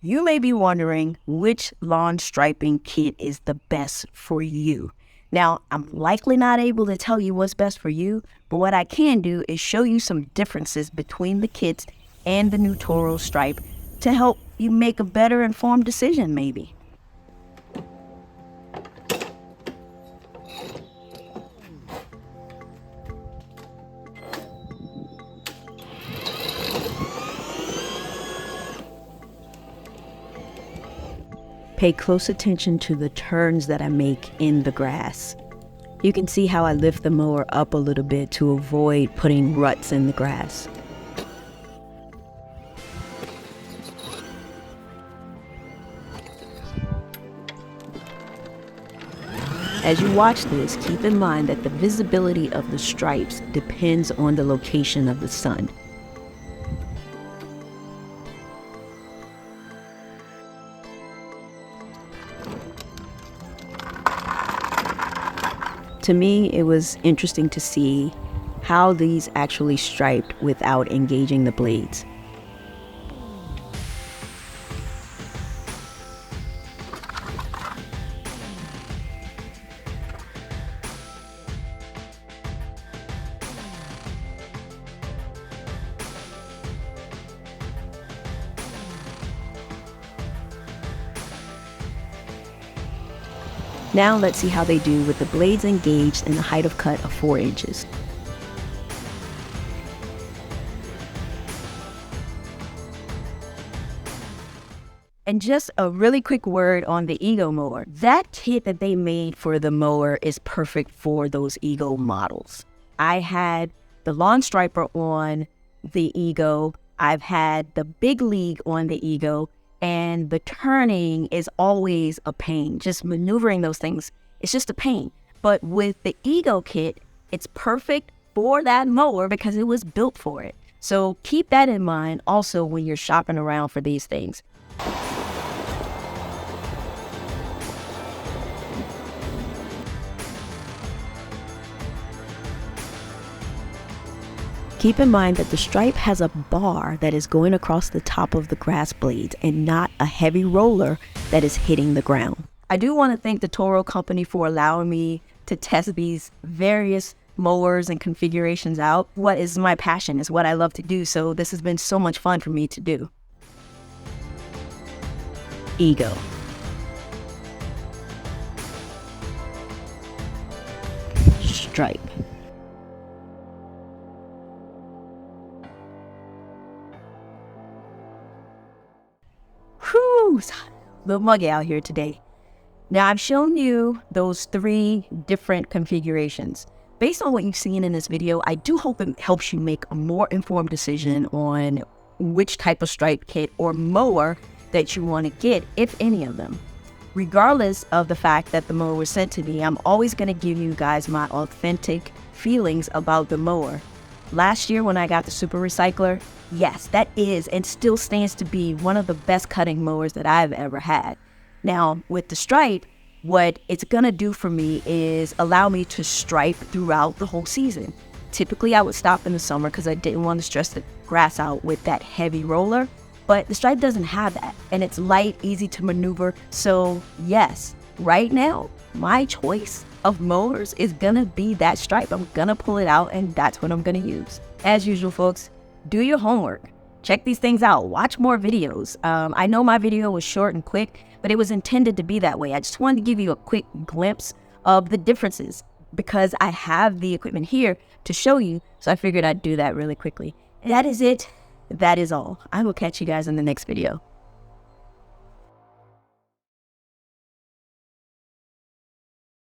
You may be wondering which lawn striping kit is the best for you. Now, I'm likely not able to tell you what's best for you, but what I can do is show you some differences between the kits and the new Toro Stripe to help you make a better informed decision maybe. Pay close attention to the turns that I make in the grass. You can see how I lift the mower up a little bit to avoid putting ruts in the grass. As you watch this, keep in mind that the visibility of the stripes depends on the location of the sun. To me, it was interesting to see how these actually striped without engaging the blades. Now let's see how they do with the blades engaged and the height of cut of 4 inches. And just a really quick word on the Ego mower. That kit that they made for the mower is perfect for those Ego models. I had the Lawn Stryper on the Ego. I've had the Big League on the Ego. And the turning is always a pain. Just maneuvering those things, it's just a pain. But with the Ego kit, it's perfect for that mower because it was built for it. So keep that in mind also when you're shopping around for these things. Keep in mind that the Stripe has a bar that is going across the top of the grass blades and not a heavy roller that is hitting the ground. I do want to thank the Toro company for allowing me to test these various mowers and configurations out. What is my passion is what I love to do, so this has been so much fun for me to do. Ego. Stripe. Whew, it's a little muggy out here today. Now I've shown you those 3 different configurations. Based on what you've seen in this video, I do hope it helps you make a more informed decision on which type of stripe kit or mower that you want to get, if any of them. Regardless of the fact that the mower was sent to me, I'm always going to give you guys my authentic feelings about the mower. Last year when I got the Super Recycler, yes, that is and still stands to be one of the best cutting mowers that I've ever had. Now, with the Stripe, what it's gonna do for me is allow me to stripe throughout the whole season. Typically, I would stop in the summer because I didn't want to stress the grass out with that heavy roller, but the Stripe doesn't have that, and it's light, easy to maneuver. So yes, right now, my choice of mowers is gonna be that Stripe. I'm gonna pull it out, and that's what I'm gonna use. As usual, folks, do your homework. Check these things out. Watch more videos. I know my video was short and quick, but it was intended to be that way. I just wanted to give you a quick glimpse of the differences because I have the equipment here to show you, so I figured I'd do that really quickly. And that is it. That is all. I will catch you guys in the next video.